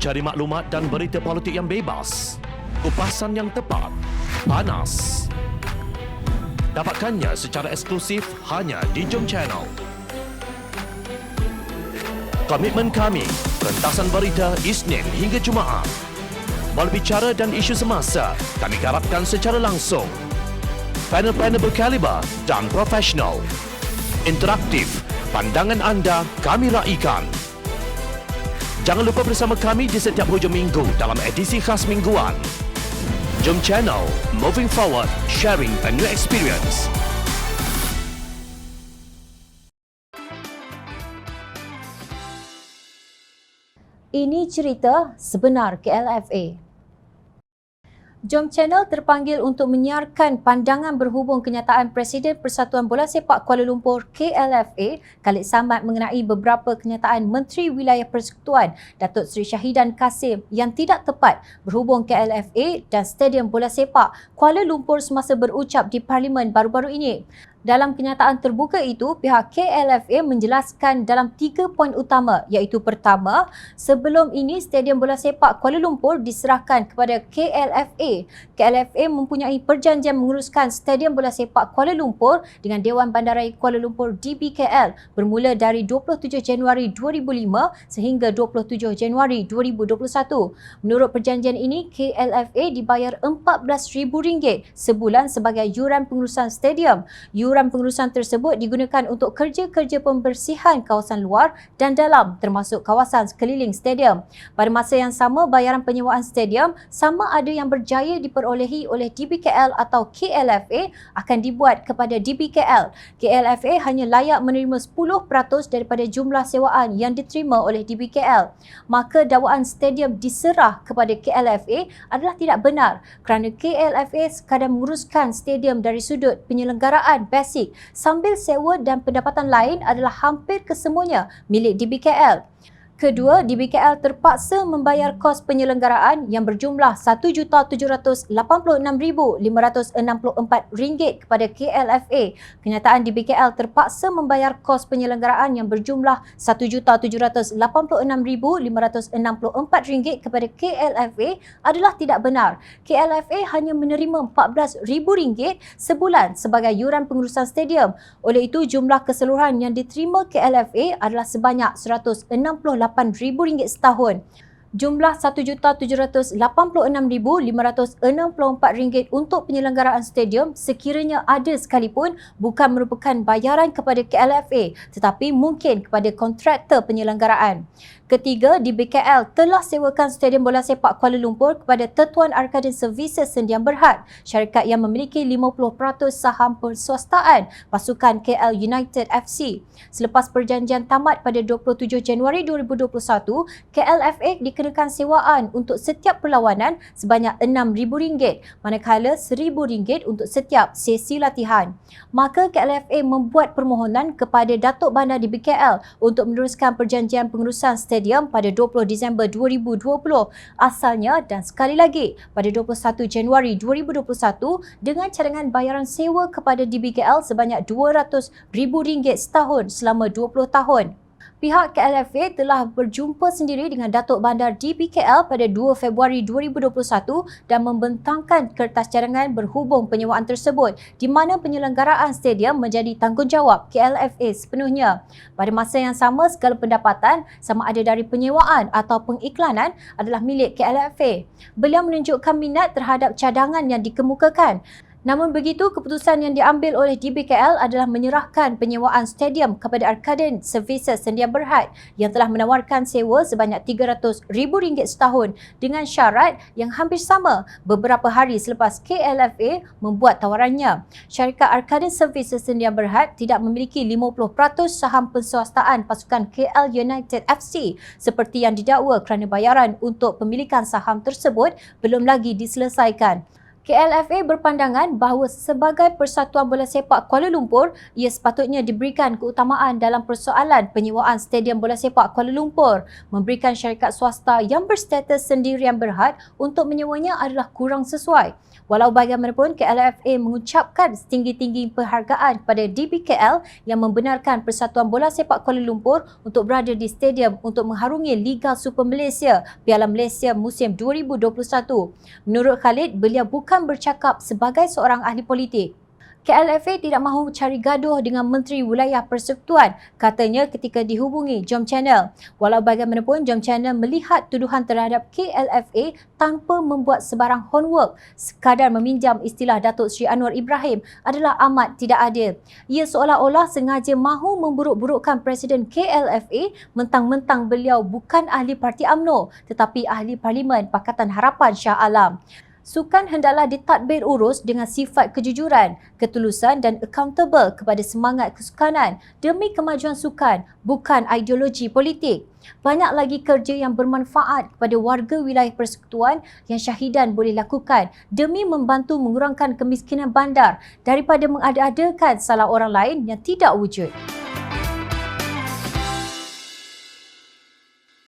Cari maklumat dan berita politik yang bebas, kupasan yang tepat, panas. Dapatkannya secara eksklusif hanya di Jom Channel. Komitmen kami, pentasan berita Isnin hingga Jumaat. Berbicara dan isu semasa, kami garapkan secara langsung. Panel-panel berkaliber dan profesional. Interaktif, pandangan anda kami raikan. Jangan lupa bersama kami di setiap hujung minggu dalam edisi khas mingguan. Jom Channel, moving forward, sharing a new experience. Ini cerita sebenar KLFA. Jom Channel terpanggil untuk menyiarkan pandangan berhubung kenyataan Presiden Persatuan Bola Sepak Kuala Lumpur KLFA Khalid Samad mengenai beberapa kenyataan Menteri Wilayah Persekutuan Datuk Seri Syahidan Kasim yang tidak tepat berhubung KLFA dan Stadium Bola Sepak Kuala Lumpur semasa berucap di Parlimen baru-baru ini. Dalam kenyataan terbuka itu, pihak KLFA menjelaskan dalam 3 poin utama iaitu pertama, sebelum ini Stadium Bola Sepak Kuala Lumpur diserahkan kepada KLFA. KLFA mempunyai perjanjian menguruskan Stadium Bola Sepak Kuala Lumpur dengan Dewan Bandaraya Kuala Lumpur DBKL bermula dari 27 Januari 2005 sehingga 27 Januari 2021. Menurut perjanjian ini, KLFA dibayar RM14,000 sebulan sebagai yuran pengurusan stadium. Yuran pengurusan tersebut digunakan untuk kerja-kerja pembersihan kawasan luar dan dalam termasuk kawasan sekeliling stadium. Pada masa yang sama, bayaran penyewaan stadium sama ada yang berjaya diperolehi oleh DBKL atau KLFA akan dibuat kepada DBKL. KLFA hanya layak menerima 10% daripada jumlah sewaan yang diterima oleh DBKL. Maka dakwaan stadium diserah kepada KLFA adalah tidak benar kerana KLFA sekadar menguruskan stadium dari sudut penyelenggaraan basic sambil sewa dan pendapatan lain adalah hampir kesemuanya milik DBKL. Kedua, DBKL terpaksa membayar kos penyelenggaraan yang berjumlah RM1,786,564 kepada KLFA. Kenyataan DBKL terpaksa membayar kos penyelenggaraan yang berjumlah RM1,786,564 kepada KLFA adalah tidak benar. KLFA hanya menerima RM14,000 sebulan sebagai yuran pengurusan stadium. Oleh itu, jumlah keseluruhan yang diterima KLFA adalah sebanyak RM168,000 setahun. Jumlah RM1,786,564 untuk penyelenggaraan stadium sekiranya ada sekalipun bukan merupakan bayaran kepada KLFA tetapi mungkin kepada kontraktor penyelenggaraan. Ketiga, DBKL telah sewakan Stadium Bola Sepak Kuala Lumpur kepada Tetuan Arkadin Services Sendian Berhad, syarikat yang memiliki 50% saham perswastaan pasukan KL United FC. Selepas perjanjian tamat pada 27 Januari 2021, KLFA dikenakan sewaan untuk setiap perlawanan sebanyak RM6,000 manakala RM1,000 untuk setiap sesi latihan. Maka KLFA membuat permohonan kepada Datuk Bandar DBKL untuk meneruskan perjanjian pengurusan stadium pada 20 Disember 2020 asalnya dan sekali lagi pada 21 Januari 2021 dengan cadangan bayaran sewa kepada DBKL sebanyak RM200,000 setahun selama 20 tahun. Pihak KLFA telah berjumpa sendiri dengan Datuk Bandar DBKL pada 2 Februari 2021 dan membentangkan kertas cadangan berhubung penyewaan tersebut di mana penyelenggaraan stadium menjadi tanggungjawab KLFA sepenuhnya. Pada masa yang sama, segala pendapatan sama ada dari penyewaan atau pengiklanan adalah milik KLFA. Beliau menunjukkan minat terhadap cadangan yang dikemukakan. Namun begitu, keputusan yang diambil oleh DBKL adalah menyerahkan penyewaan stadium kepada Arkadin Services Sendian Berhad yang telah menawarkan sewa sebanyak RM300,000 setahun dengan syarat yang hampir sama beberapa hari selepas KLFA membuat tawarannya. Syarikat Arkadin Services Sendian Berhad tidak memiliki 50% saham perswastaan pasukan KL United FC seperti yang didakwa kerana bayaran untuk pemilikan saham tersebut belum lagi diselesaikan. KLFA berpandangan bahawa sebagai Persatuan Bola Sepak Kuala Lumpur, ia sepatutnya diberikan keutamaan dalam persoalan penyewaan Stadium Bola Sepak Kuala Lumpur. Memberikan syarikat swasta yang berstatus sendirian berhad untuk menyewanya adalah kurang sesuai. Walau bagaimanapun, KLFA mengucapkan setinggi-tinggi penghargaan kepada DBKL yang membenarkan Persatuan Bola Sepak Kuala Lumpur untuk berada di stadium untuk mengharungi Liga Super Malaysia Piala Malaysia musim 2021. Menurut Khalid, beliau bukan bercakap sebagai seorang ahli politik. KLFA tidak mahu cari gaduh dengan Menteri Wilayah Persekutuan, katanya ketika dihubungi Jom Channel. Walau bagaimanapun, Jom Channel melihat tuduhan terhadap KLFA tanpa membuat sebarang homework, sekadar meminjam istilah Datuk Seri Anwar Ibrahim adalah amat tidak adil. Ia seolah-olah sengaja mahu memburuk-burukkan Presiden KLFA mentang-mentang beliau bukan ahli Parti UMNO tetapi ahli Parlimen Pakatan Harapan Shah Alam. Sukan hendaklah ditadbir urus dengan sifat kejujuran, ketulusan dan accountable kepada semangat kesukanan demi kemajuan sukan, bukan ideologi politik. Banyak lagi kerja yang bermanfaat kepada warga wilayah persekutuan yang Syahidan boleh lakukan demi membantu mengurangkan kemiskinan bandar daripada mengada-adakan salah orang lain yang tidak wujud.